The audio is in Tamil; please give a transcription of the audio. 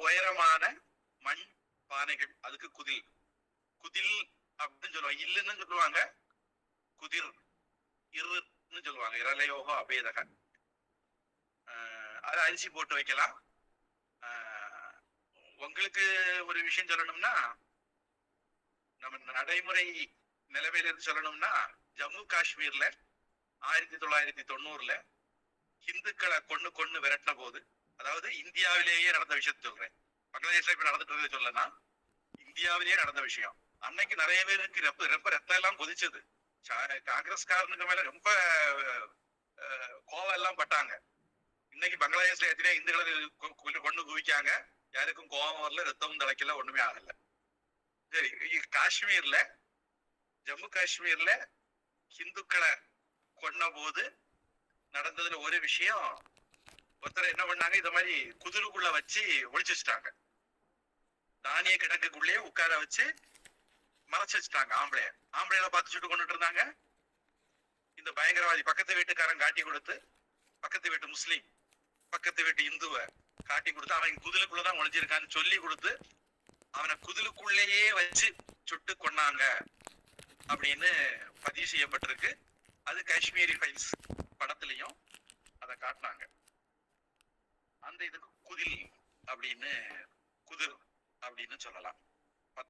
உயரமான மண் பானைகள், அதுக்கு குதில். குதில் அப்படின்னு சொல்லுவாங்க. இல்லுன்னு சொல்லுவாங்க, குதிர் இருன்னு சொல்லுவாங்க. இரலையோகோ அபேதக. அது அரிசி போட்டு வைக்கலாம். உங்களுக்கு ஒரு விஷயம் சொல்லணும்னா, நம்ம நடைமுறை நிலைமையில இருந்து சொல்லணும்னா, ஜம்மு காஷ்மீர்ல 1990 இந்துக்களை கொன்னு விரட்டின போது, அதாவது இந்தியாவிலேயே நடந்த விஷயத்த சொல்றேன், பங்களாதேஷ்ல இப்ப நடந்துட்டு சொல்லனா, இந்தியாவிலேயே நடந்த விஷயம். அன்னைக்கு நிறைய பேருக்கு ரொம்ப ரத்தம் எல்லாம் கொதிச்சது. காங்கிரஸ்காரனுக்கு மேல ரொம்ப கோவம் எல்லாம் பட்டாங்க. இன்னைக்கு பங்களாதேஷ்ல எத்தனை இந்துக்களை கொண்டு குவிக்காங்க, யாருக்கும் கோபம் வரல, ரத்தமும் தலைக்கல, ஒண்ணுமே ஆகல. சரி, காஷ்மீர்ல, ஜம்மு காஷ்மீர்ல இந்துக்களை கொன்ன போது நடந்ததுல ஒரு விஷயம், ஒருத்தர் என்ன பண்ணாங்க, இந்த மாதிரி குதிரைக்குள்ள வச்சு ஒளிச்சு வச்சுட்டாங்க. தானிய கிடக்குக்குள்ளேயே உட்கார வச்சு மறைச்சு வச்சுட்டாங்க. ஆம்பளையில பார்த்து சுட்டு கொண்டுட்டு இருந்தாங்க. இந்த பயங்கரவாதி பக்கத்து வீட்டுக்காரன் காட்டி கொடுத்து, பக்கத்து வீட்டு முஸ்லீம் பக்கத்து வீட்டு இந்துவை காட்டி கொடுத்து, அவன் குதிரைக்குள்ளதான் ஒளிஞ்சிருக்கான்னு சொல்லி கொடுத்து, அவனை குதிரைக்குள்ளேயே வச்சு சுட்டு கொன்னாங்க அப்படின்னு பதிவு செய்யப்பட்டிருக்கு. அது காஷ்மீரி ஃபைல்ஸ்.